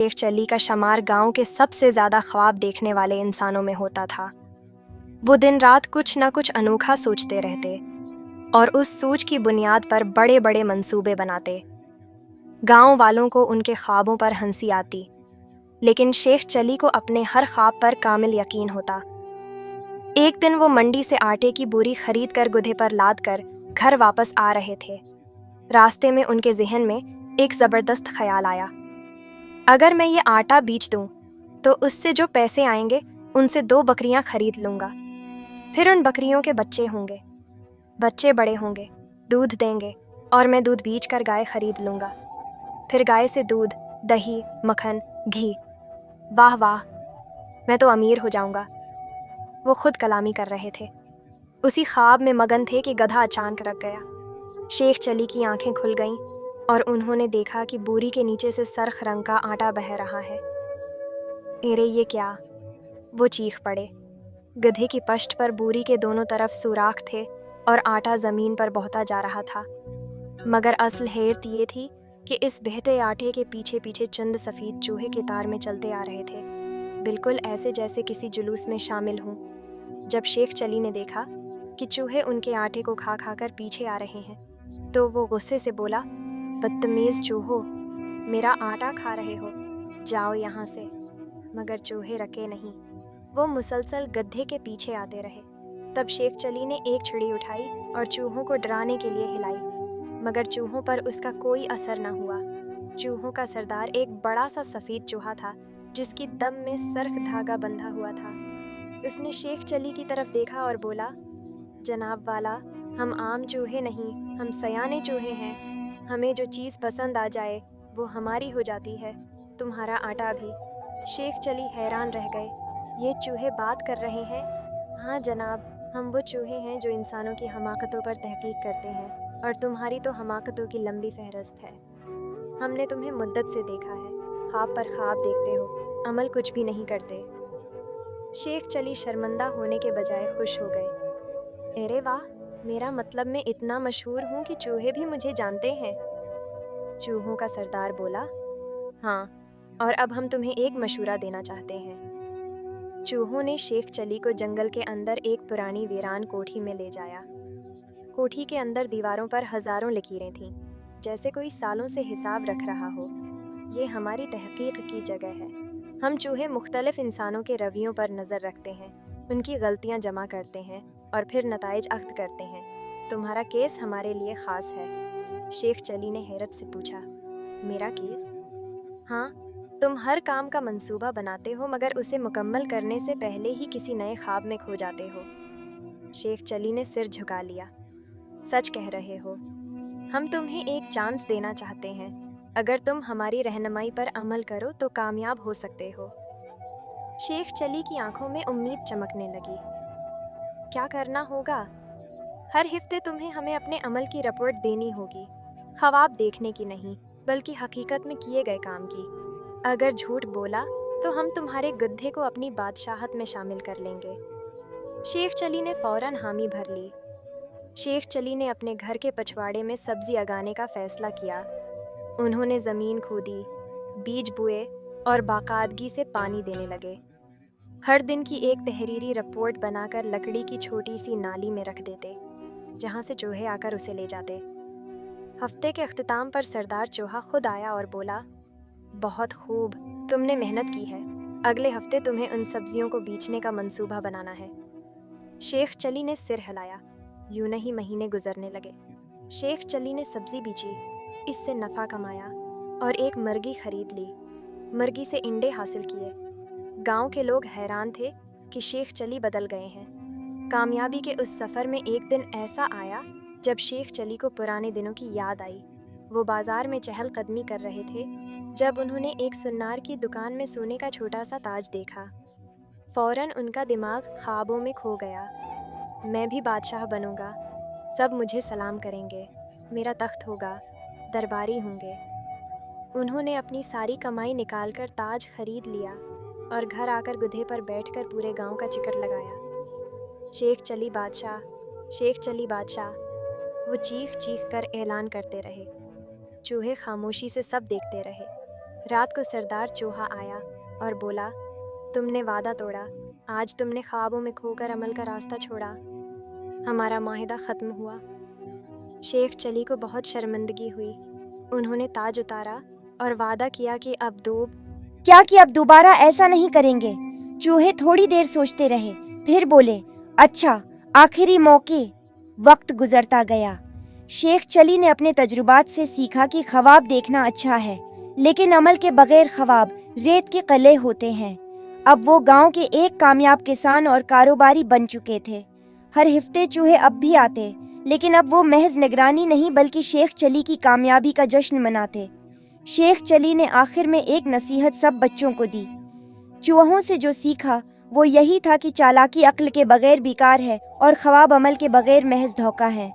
शेख चली का शुमार गांव के सबसे ज़्यादा ख्वाब देखने वाले इंसानों में होता था। वो दिन रात कुछ न कुछ अनोखा सोचते रहते और उस सोच की बुनियाद पर बड़े बड़े मंसूबे बनाते। गांव वालों को उनके ख्वाबों पर हंसी आती, लेकिन शेख चली को अपने हर ख्वाब पर कामिल यकीन होता। एक दिन वो मंडी से आटे की बोरी खरीद कर गुधे पर लाद कर घर वापस आ रहे थे। रास्ते में उनके जहन में एक ज़बरदस्त ख्याल आया। अगर मैं ये आटा बेच दूं, तो उससे जो पैसे आएंगे उनसे 2 बकरियां खरीद लूंगा। फिर उन बकरियों के बच्चे होंगे, बच्चे बड़े होंगे, दूध देंगे और मैं दूध बेच कर गाय खरीद लूंगा। फिर गाय से दूध, दही, मक्खन, घी। वाह वाह, मैं तो अमीर हो जाऊंगा। वो खुद कलामी कर रहे थे। उसी ख्वाब में मगन थे कि गधा अचानक रख गया। शेख चली की आंखें खुल गईं और उन्होंने देखा कि बोरी के नीचे से सरख रंग का आटा बह रहा है। अरे ये क्या! वो चीख पड़े। गधे की पश्त पर बोरी के दोनों तरफ सुराख थे और आटा जमीन पर बहता जा रहा था। मगर असल हैरत ये थी कि इस बहते आटे के पीछे पीछे चंद सफ़ेद चूहे कितार में चलते आ रहे थे, बिल्कुल ऐसे जैसे किसी जुलूस में शामिल हों। जब शेख चली ने देखा कि चूहे उनके आटे को खा खा कर पीछे आ रहे हैं, तो वो गुस्से से बोला, बदतमीज़ चूहो, मेरा आटा खा रहे हो, जाओ यहाँ से। मगर चूहे रके नहीं, वो मुसलसल गधे के पीछे आते रहे। तब शेख चली ने एक छुरी उठाई और चूहों को डराने के लिए हिलाई, मगर चूहों पर उसका कोई असर न हुआ। चूहों का सरदार एक बड़ा सा सफ़ेद चूहा था, जिसकी दम में सरख धागा बंधा हुआ था। उसने शेख चली की तरफ देखा और बोला, जनाब वाला, हम आम चूहे नहीं, हम सयाने चूहे हैं। हमें जो चीज़ पसंद आ जाए वो हमारी हो जाती है, तुम्हारा आटा भी। शेख चली हैरान रह गए। ये चूहे बात कर रहे हैं? हाँ जनाब, हम वो चूहे हैं जो इंसानों की हमाकतों पर तहकीक करते हैं, और तुम्हारी तो हमाकतों की लंबी फहरिस्त है। हमने तुम्हें मुद्दत से देखा है, ख्वाब पर ख्वाब देखते हो, अमल कुछ भी नहीं करते। शेख चली शर्मिंदा होने के बजाय खुश हो गए। अरे वाह, मेरा मतलब मैं इतना मशहूर हूँ कि चूहे भी मुझे जानते हैं। चूहों का सरदार बोला, हाँ, और अब हम तुम्हें एक मशवरा देना चाहते हैं। चूहों ने शेख चली को जंगल के अंदर एक पुरानी वीरान कोठी में ले जाया। कोठी के अंदर दीवारों पर हज़ारों लकीरें थीं, जैसे कोई सालों से हिसाब रख रहा हो। ये हमारी तहकीक की जगह है। हम चूहे मुख्तलिफ इंसानों के रवैयों पर नज़र रखते हैं, उनकी गलतियाँ जमा करते हैं और फिर नताइज अख्द करते हैं। तुम्हारा केस हमारे लिए ख़ास है। शेख चली ने हैरत से पूछा, मेरा केस? हाँ, तुम हर काम का मंसूबा बनाते हो, मगर उसे मुकम्मल करने से पहले ही किसी नए ख्वाब में खो जाते हो। शेख चली ने सिर झुका लिया। सच कह रहे हो। हम तुम्हें एक चांस देना चाहते हैं। अगर तुम हमारी रहनुमाई पर अमल करो तो कामयाब हो सकते हो। शेख चली की आंखों में उम्मीद चमकने लगी। क्या करना होगा? हर हफ्ते तुम्हें हमें अपने अमल की रिपोर्ट देनी होगी, ख्वाब देखने की नहीं, बल्कि हकीकत में किए गए काम की। अगर झूठ बोला तो हम तुम्हारे गधे को अपनी बादशाहत में शामिल कर लेंगे। शेख चली ने फौरन हामी भर ली। शेख चली ने अपने घर के पछवाड़े में सब्जी उगाने का फैसला किया। उन्होंने ज़मीन खोदी, बीज बोए और बाकायदगी से पानी देने लगे। हर दिन की एक तहरीरी रिपोर्ट बनाकर लकड़ी की छोटी सी नाली में रख देते, जहाँ से चूहे आकर उसे ले जाते। हफ्ते के अख्तिताम पर सरदार चूहा खुद आया और बोला, बहुत खूब, तुमने मेहनत की है। अगले हफ्ते तुम्हें उन सब्जियों को बेचने का मंसूबा बनाना है। शेख चली ने सिर हिलाया। यूं नहीं महीने गुजरने लगे। शेख चली ने सब्जी बेची, इससे नफ़ा कमाया और एक मुर्गी खरीद ली। मुर्गी से इंडे हासिल किए। गांव के लोग हैरान थे कि शेख चली बदल गए हैं। कामयाबी के उस सफ़र में एक दिन ऐसा आया जब शेख चली को पुराने दिनों की याद आई। वो बाज़ार में चहलकदमी कर रहे थे जब उन्होंने एक सुन्नार की दुकान में सोने का छोटा सा ताज देखा। फ़ौरन उनका दिमाग ख्वाबों में खो गया। मैं भी बादशाह बनूंगा, सब मुझे सलाम करेंगे, मेरा तख्त होगा, दरबारी होंगे। उन्होंने अपनी सारी कमाई निकालकर ताज खरीद लिया और घर आकर गुधे पर बैठकर पूरे गांव का जिक्र लगाया। शेख चली बादशाह, शेख चली बादशाह, वो चीख चीख कर ऐलान करते रहे। चूहे खामोशी से सब देखते रहे। رات کو سردار چوہا آیا اور بولا، تم نے وعدہ توڑا، آج تم نے خوابوں میں کھو کر عمل کا راستہ چھوڑا، ہمارا معاہدہ ختم ہوا۔ شیخ چلی کو بہت شرمندگی ہوئی۔ انہوں نے تاج اتارا اور وعدہ کیا کہ اب دوبارہ ایسا نہیں کریں گے۔ چوہے تھوڑی دیر سوچتے رہے، پھر بولے، اچھا، آخری موقع۔ وقت گزرتا گیا۔ شیخ چلی نے اپنے تجربات سے سیکھا کہ خواب دیکھنا اچھا ہے، لیکن عمل کے بغیر خواب ریت کے قلعے ہوتے ہیں۔ اب وہ گاؤں کے ایک کامیاب کسان اور کاروباری بن چکے تھے۔ ہر ہفتے چوہے اب بھی آتے، لیکن اب وہ محض نگرانی نہیں بلکہ شیخ چلی کی کامیابی کا جشن مناتے۔ شیخ چلی نے آخر میں ایک نصیحت سب بچوں کو دی۔ چوہوں سے جو سیکھا وہ یہی تھا کہ چالاکی عقل کے بغیر بیکار ہے اور خواب عمل کے بغیر محض دھوکہ ہے۔